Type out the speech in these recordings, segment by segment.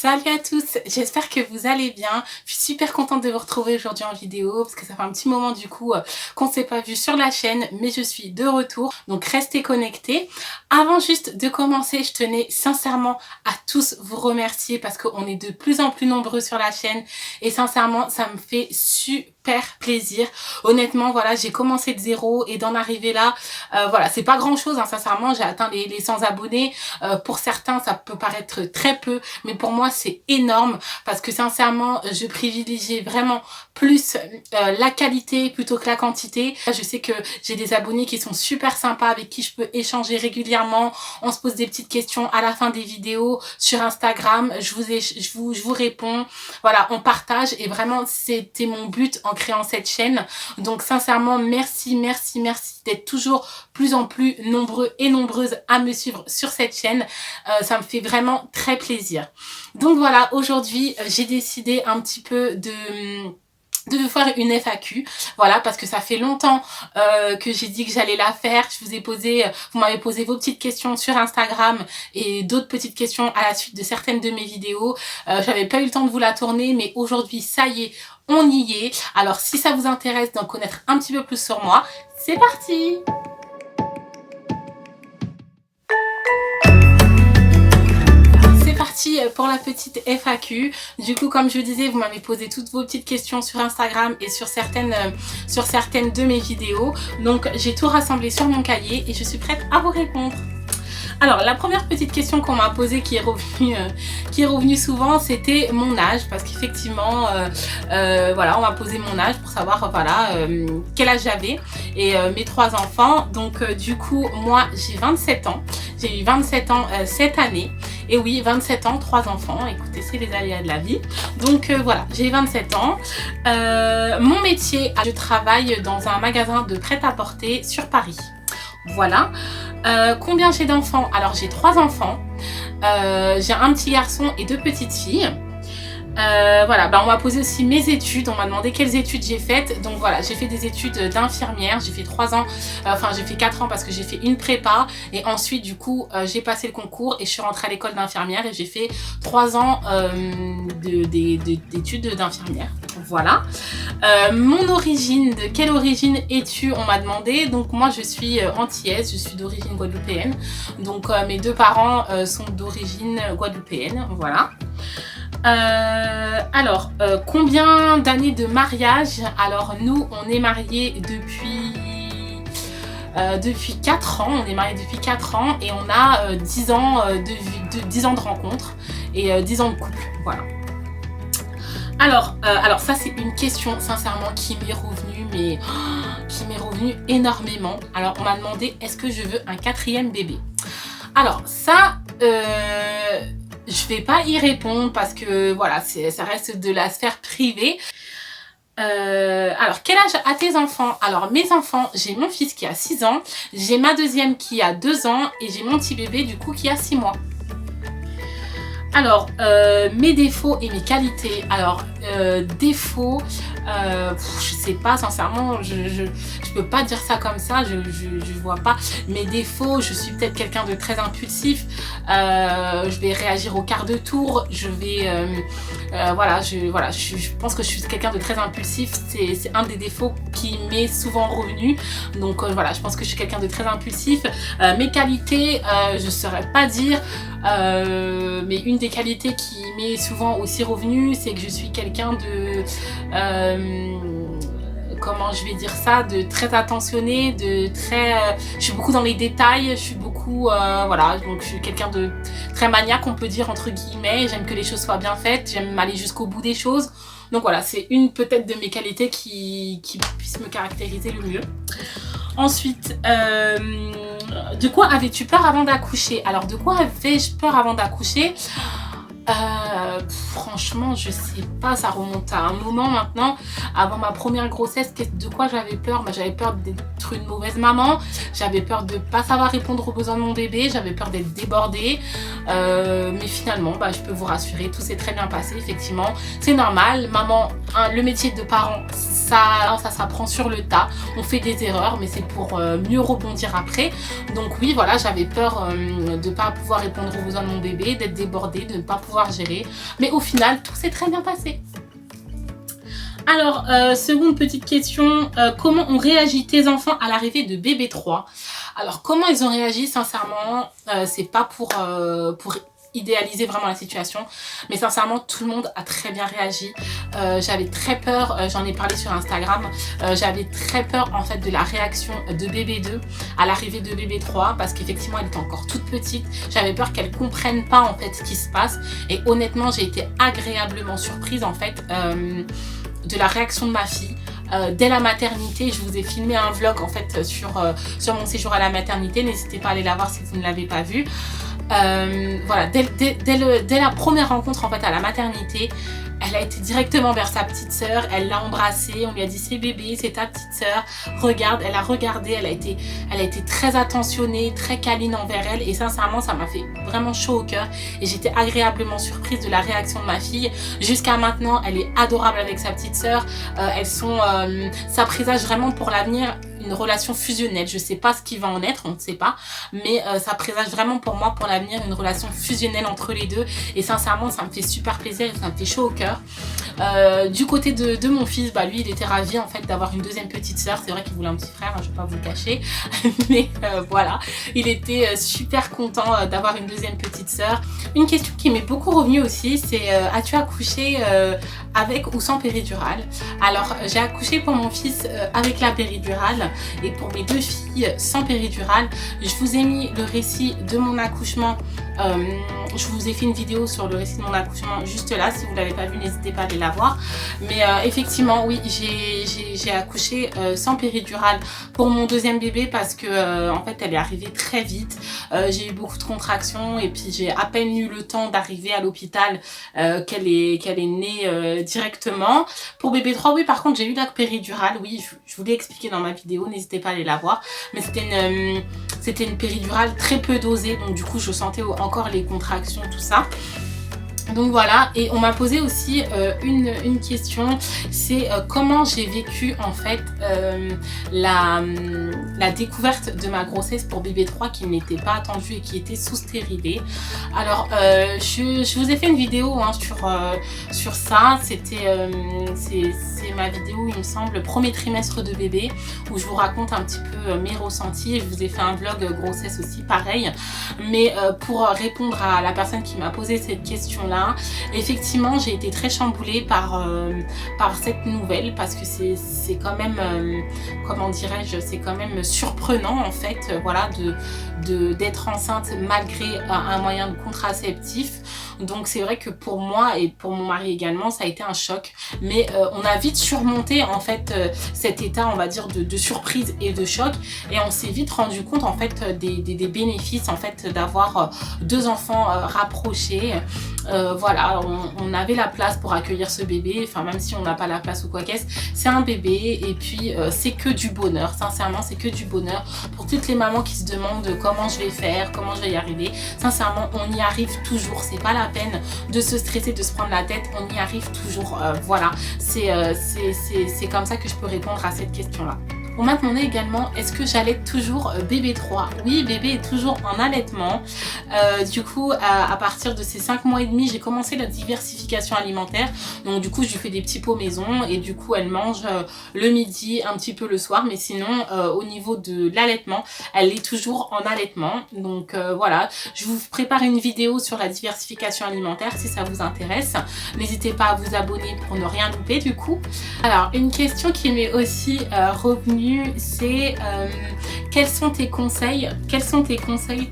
Salut à tous, j'espère que vous allez bien. Je suis super contente de vous retrouver aujourd'hui en vidéo parce que ça fait un petit moment du coup qu'on ne s'est pas vu sur la chaîne, mais je suis de retour, donc restez connectés. Avant juste de commencer, je tenais sincèrement à tous vous remercier parce qu'on est de plus en plus nombreux sur la chaîne et sincèrement ça me fait super plaisir. Honnêtement, voilà, j'ai commencé de zéro et d'en arriver là, voilà, c'est pas grand chose, hein, sincèrement, j'ai atteint les 100 abonnés. Pour certains, ça peut paraître très peu, mais pour moi, c'est énorme parce que sincèrement, je privilégie vraiment plus la qualité plutôt que la quantité. Je sais que j'ai des abonnés qui sont super sympas, avec qui je peux échanger régulièrement. On se pose des petites questions à la fin des vidéos sur Instagram. Je vous réponds. Voilà, on partage et vraiment, c'était mon but en créant cette chaîne. Donc sincèrement, merci d'être toujours plus en plus nombreux et nombreuses à me suivre sur cette chaîne. Ça me fait vraiment très plaisir. Donc voilà, aujourd'hui, j'ai décidé un petit peu de faire une FAQ, voilà, parce que ça fait longtemps que j'ai dit que j'allais la faire. Vous m'avez posé vos petites questions sur Instagram et d'autres petites questions à la suite de certaines de mes vidéos. J'avais pas eu le temps de vous la tourner, mais aujourd'hui, ça y est, on y est. Alors, si ça vous intéresse d'en connaître un petit peu plus sur moi, c'est parti! Pour la petite FAQ. Du coup, comme je disais, vous m'avez posé toutes vos petites questions sur Instagram et sur certaines de mes vidéos. Donc, j'ai tout rassemblé sur mon cahier et je suis prête à vous répondre. Alors, la première petite question qu'on m'a posée qui est revenue souvent, c'était mon âge, parce qu'effectivement, voilà, on m'a posé mon âge pour savoir, voilà, quel âge j'avais et mes 3 enfants. Donc, du coup, moi, j'ai 27 ans. J'ai eu 27 ans cette année. Et oui, 27 ans, 3 enfants. Écoutez, c'est les aléas de la vie. Donc, voilà, j'ai 27 ans. Mon métier, je travaille dans un magasin de prêt-à-porter sur Paris. Voilà. Combien j'ai d'enfants? Alors j'ai 3 enfants, j'ai un petit garçon et 2 petites filles. Voilà, on m'a posé aussi mes études, on m'a demandé quelles études j'ai faites. Donc voilà, j'ai fait des études d'infirmière, j'ai fait 3 ans, enfin j'ai fait 4 ans parce que j'ai fait une prépa. Et ensuite du coup, j'ai passé le concours et je suis rentrée à l'école d'infirmière et j'ai fait 3 ans d'études d'infirmière. Voilà. Mon origine, de quelle origine es-tu? On m'a demandé. Donc moi je suis antillaise, je suis d'origine guadeloupéenne. Donc mes 2 parents sont d'origine guadeloupéenne, voilà. Alors, combien d'années de mariage? Alors nous, on est mariés depuis 4 ans, on est mariés depuis 4 ans et on a 10 ans de rencontre et 10 ans de couple, voilà. Alors ça c'est une question sincèrement qui m'est revenue, mais qui m'est revenue énormément. Alors on m'a demandé est-ce que je veux un 4e bébé? Alors ça, je vais pas y répondre parce que voilà, ça reste de la sphère privée. Alors, quel âge a tes enfants? Alors, mes enfants, j'ai mon fils qui a 6 ans, j'ai ma deuxième qui a 2 ans et j'ai mon petit bébé du coup qui a 6 mois. Alors, mes défauts et mes qualités. Alors, défauts, je sais pas, sincèrement, je peux pas dire ça comme ça, je vois pas. Mes défauts, je suis peut-être quelqu'un de très impulsif, je vais réagir au quart de tour, je vais, voilà, je pense que je suis quelqu'un de très impulsif, c'est un des défauts qui m'est souvent revenu. Donc voilà, je pense que je suis quelqu'un de très impulsif. Mes qualités, je saurais pas dire, mais une des qualités qui m'est souvent aussi revenue, c'est que je suis quelqu'un de comment je vais dire ça, de très attentionné, de très je suis beaucoup dans les détails, je suis beaucoup voilà, donc je suis quelqu'un de très maniaque, on peut dire entre guillemets. J'aime que les choses soient bien faites, j'aime aller jusqu'au bout des choses. Donc voilà, c'est une peut-être de mes qualités qui puisse me caractériser le mieux. Ensuite, de quoi avais-tu peur avant d'accoucher? Alors, de quoi avais-je peur avant d'accoucher? Franchement, je sais pas, ça remonte à un moment maintenant. Avant ma première grossesse, de quoi j'avais peur? J'avais peur d'être une mauvaise maman, j'avais peur de pas savoir répondre aux besoins de mon bébé, j'avais peur d'être débordée. Mais finalement, je peux vous rassurer, tout s'est très bien passé, effectivement. C'est normal, maman, le métier de parent, ça s'apprend sur le tas. On fait des erreurs, mais c'est pour mieux rebondir après. Donc oui, voilà, j'avais peur de ne pas pouvoir répondre aux besoins de mon bébé, d'être débordée, de ne pas pouvoir gérer. Mais au final, tout s'est très bien passé. Alors, seconde petite question, comment ont réagi tes enfants à l'arrivée de bébé 3? Alors, comment ils ont réagi, sincèrement, c'est pas pour idéaliser vraiment la situation, mais sincèrement tout le monde a très bien réagi. J'avais très peur, j'en ai parlé sur Instagram, j'avais très peur en fait de la réaction de bébé 2 à l'arrivée de bébé 3 parce qu'effectivement elle était encore toute petite, j'avais peur qu'elle comprenne pas en fait ce qui se passe et honnêtement j'ai été agréablement surprise en fait de la réaction de ma fille. Dès la maternité, je vous ai filmé un vlog en fait sur mon séjour à la maternité, n'hésitez pas à aller la voir si vous ne l'avez pas vu. Voilà, dès la première rencontre en fait à la maternité, elle a été directement vers sa petite sœur, elle l'a embrassée, on lui a dit c'est bébé, c'est ta petite sœur, regarde, elle a regardé, elle a été très attentionnée, très câline envers elle et sincèrement ça m'a fait vraiment chaud au cœur et j'étais agréablement surprise de la réaction de ma fille. Jusqu'à maintenant, elle est adorable avec sa petite sœur, ça présage vraiment pour l'avenir une relation fusionnelle. Je sais pas ce qui va en être, on ne sait pas, mais ça présage vraiment pour moi, pour l'avenir, une relation fusionnelle entre les deux et sincèrement ça me fait super plaisir et ça me fait chaud au cœur. Du côté de mon fils, bah lui il était ravi en fait d'avoir une deuxième petite sœur. C'est vrai qu'il voulait un petit frère, hein, je vais pas vous le cacher, mais voilà, il était super content d'avoir une deuxième petite sœur. Une question qui m'est beaucoup revenue aussi, c'est as-tu accouché avec ou sans péridurale? Alors j'ai accouché pour mon fils avec la péridurale et pour mes deux filles sans péridurale. Je vous ai mis le récit de mon accouchement, je vous ai fait une vidéo sur le récit de mon accouchement juste là, si vous ne l'avez pas vu n'hésitez pas à aller la voir. Mais effectivement oui, j'ai accouché sans péridurale pour mon deuxième bébé parce que en fait elle est arrivée très vite, j'ai eu beaucoup de contractions et puis j'ai à peine eu le temps d'arriver à l'hôpital qu'elle est née directement. Pour bébé 3 oui par contre j'ai eu la péridurale, oui je vous l'ai expliqué dans ma vidéo, n'hésitez pas à aller la voir, mais c'était une péridurale très peu dosée donc du coup je sentais encore les contractions tout ça. Donc voilà, et on m'a posé aussi une question, c'est comment j'ai vécu en fait la découverte de ma grossesse pour bébé 3 qui n'était pas attendue et qui était sous stérilet. Alors je vous ai fait une vidéo hein, sur ça, c'est ma vidéo il me semble premier trimestre de bébé où je vous raconte un petit peu mes ressentis et je vous ai fait un vlog grossesse aussi pareil. Mais pour répondre à la personne qui m'a posé cette question là, effectivement j'ai été très chamboulée par cette nouvelle parce que c'est quand même comment dirais-je, c'est quand même surprenant en fait voilà d'être enceinte malgré un moyen de contraceptif. Donc c'est vrai que pour moi et pour mon mari également ça a été un choc, mais on a vite surmonté en fait cet état on va dire de surprise et de choc et on s'est vite rendu compte en fait des bénéfices en fait d'avoir deux enfants rapprochés. Voilà, on avait la place pour accueillir ce bébé, enfin même si on n'a pas la place ou quoi qu'est-ce, c'est un bébé et puis c'est que du bonheur, sincèrement c'est que du bonheur pour toutes les mamans qui se demandent comment je vais faire, comment je vais y arriver. Sincèrement on y arrive toujours, c'est pas la peine de se stresser, de se prendre la tête, on y arrive toujours. Voilà, c'est comme ça que je peux répondre à cette question là. On m'a demandé également est-ce que j'allaite toujours bébé 3. Oui, bébé est toujours en allaitement. Du coup, à partir de ses 5 mois et demi, j'ai commencé la diversification alimentaire. Donc du coup, je lui fais des petits pots maison et du coup, elle mange le midi, un petit peu le soir. Mais sinon, au niveau de l'allaitement, elle est toujours en allaitement. Donc voilà, je vous prépare une vidéo sur la diversification alimentaire si ça vous intéresse. N'hésitez pas à vous abonner pour ne rien louper du coup. Alors, une question qui m'est aussi revenue, c'est quels sont tes conseils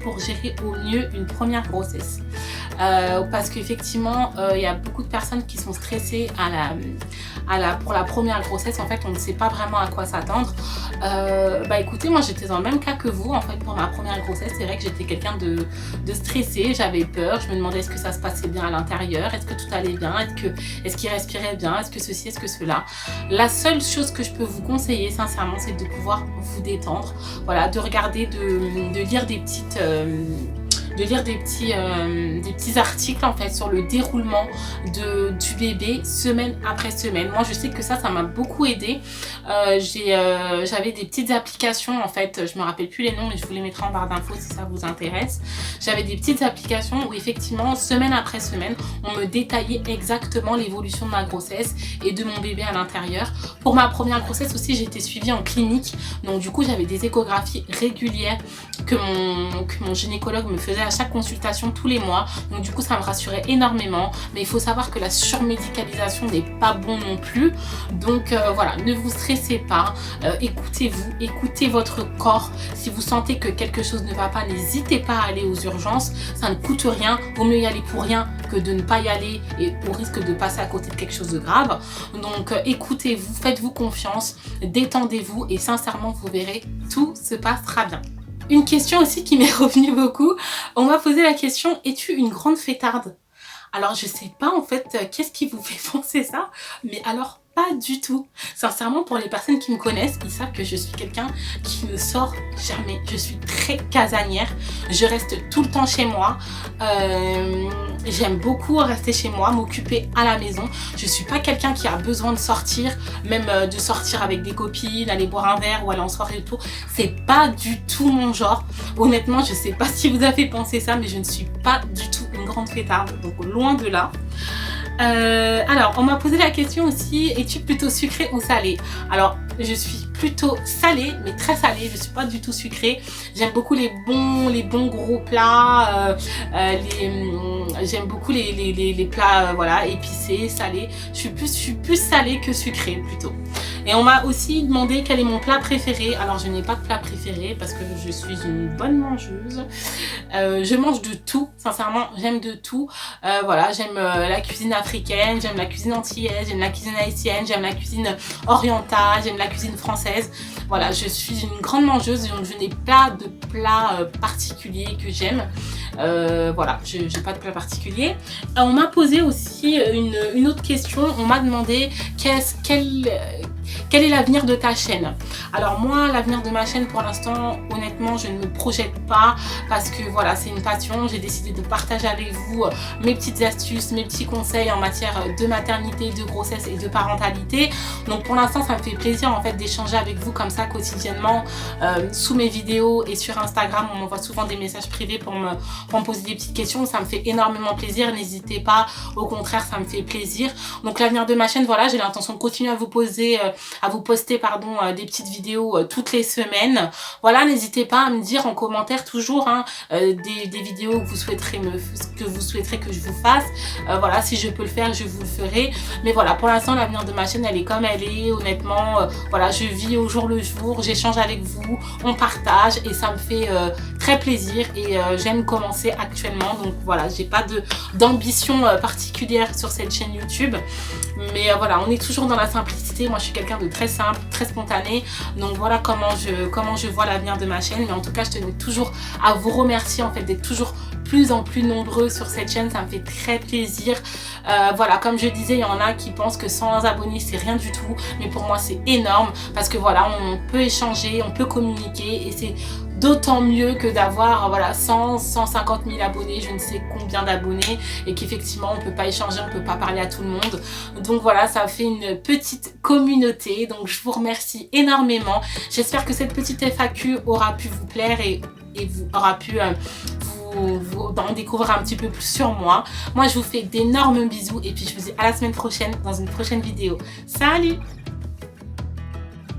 pour gérer au mieux une première grossesse? Parce qu'effectivement il y a beaucoup de personnes qui sont stressées pour la première grossesse. En fait on ne sait pas vraiment à quoi s'attendre. Bah écoutez, moi j'étais dans le même cas que vous en fait pour ma première grossesse. C'est vrai que j'étais quelqu'un de stressé, j'avais peur, je me demandais est-ce que ça se passait bien à l'intérieur, est-ce que tout allait bien, est-ce qu'il respirait bien, est-ce que ceci, est-ce que cela. La seule chose que je peux vous conseiller sincèrement c'est de pouvoir vous détendre, voilà, de regarder, de lire des petites de lire des petits articles en fait sur le déroulement du bébé semaine après semaine. Moi je sais que ça m'a beaucoup aidé. J'avais des petites applications en fait, je me rappelle plus les noms mais je vous les mettrai en barre d'infos si ça vous intéresse. J'avais des petites applications où effectivement semaine après semaine on me détaillait exactement l'évolution de ma grossesse et de mon bébé à l'intérieur. Pour ma première grossesse aussi j'ai été suivie en clinique, donc du coup j'avais des échographies régulières que mon gynécologue me faisait à chaque consultation tous les mois, donc du coup ça me rassurait énormément. Mais il faut savoir que la surmédicalisation n'est pas bon non plus, donc voilà, ne vous stressez pas, écoutez-vous, écoutez votre corps. Si vous sentez que quelque chose ne va pas, n'hésitez pas à aller aux urgences, ça ne coûte rien, vaut mieux y aller pour rien que de ne pas y aller et au risque de passer à côté de quelque chose de grave. Donc écoutez-vous, faites-vous confiance, détendez-vous et sincèrement vous verrez, tout se passera bien. Une question aussi qui m'est revenue beaucoup, on m'a posé la question, es-tu une grande fêtarde? Alors je sais pas en fait qu'est-ce qui vous fait penser ça, mais alors pas du tout. Sincèrement, pour les personnes qui me connaissent, ils savent que je suis quelqu'un qui ne sort jamais. Je suis très casanière, je reste tout le temps chez moi. J'aime beaucoup rester chez moi, m'occuper à la maison. Je suis pas quelqu'un qui a besoin de sortir, même de sortir avec des copines, aller boire un verre ou aller en soirée et tout. C'est pas du tout mon genre. Honnêtement, je sais pas si vous avez pensé ça, mais je ne suis pas du tout une grande fêtarde, donc loin de là. Alors, on m'a posé la question aussi, es-tu plutôt sucré ou salé? Alors, je suis plutôt salée, mais très salée, je suis pas du tout sucrée. J'aime beaucoup les bons gros plats, j'aime beaucoup les plats voilà, épicés, salés. Je suis plus salée que sucrée plutôt. Et on m'a aussi demandé quel est mon plat préféré. Alors je n'ai pas de plat préféré parce que je suis une bonne mangeuse. Je mange de tout, sincèrement j'aime de tout. Voilà, j'aime la cuisine africaine, j'aime la cuisine antillaise, j'aime la cuisine haïtienne, j'aime la cuisine orientale, j'aime la cuisine française. Voilà, je suis une grande mangeuse, donc je n'ai pas de plat particulier que j'aime. Voilà, je n'ai pas de plat particulier. On m'a posé aussi une autre question. On m'a demandé quel est l'avenir de ta chaîne? Alors moi, l'avenir de ma chaîne pour l'instant, honnêtement, je ne me projette pas parce que voilà, c'est une passion. J'ai décidé de partager avec vous mes petites astuces, mes petits conseils en matière de maternité, de grossesse et de parentalité. Donc pour l'instant, ça me fait plaisir en fait d'échanger avec vous comme ça quotidiennement sous mes vidéos et sur Instagram. On m'envoie souvent des messages privés pour me poser des petites questions. Ça me fait énormément plaisir. N'hésitez pas, au contraire, ça me fait plaisir. Donc l'avenir de ma chaîne, voilà, j'ai l'intention de continuer à vous poster des petites vidéos toutes les semaines. Voilà, n'hésitez pas à me dire en commentaire toujours des vidéos que vous souhaiterez que je vous fasse. Voilà, si je peux le faire, je vous le ferai. Mais voilà, pour l'instant, l'avenir de ma chaîne, elle est comme elle est. Honnêtement, voilà, je vis au jour le jour, j'échange avec vous, on partage et ça me fait très plaisir et j'aime commencer actuellement. Donc voilà, j'ai pas d'ambition particulière sur cette chaîne YouTube. Mais voilà, on est toujours dans la simplicité. Moi, je suis quelqu'un de très simple, très spontané. Donc voilà comment je vois l'avenir de ma chaîne. Mais en tout cas, je tenais toujours à vous remercier en fait d'être toujours plus en plus nombreux sur cette chaîne, ça me fait très plaisir. Voilà, comme je disais, il y en a qui pensent que 100 abonnés c'est rien du tout, mais pour moi c'est énorme parce que voilà, on peut échanger, on peut communiquer et c'est d'autant mieux que d'avoir voilà 150 000 abonnés, je ne sais combien d'abonnés et qu'effectivement on peut pas échanger, on peut pas parler à tout le monde. Donc voilà, ça fait une petite communauté, donc je vous remercie énormément. J'espère que cette petite FAQ aura pu vous plaire et vous aura pu vous en découvrir un petit peu plus sur moi. Moi je vous fais d'énormes bisous et puis je vous dis à la semaine prochaine dans une prochaine vidéo. Salut!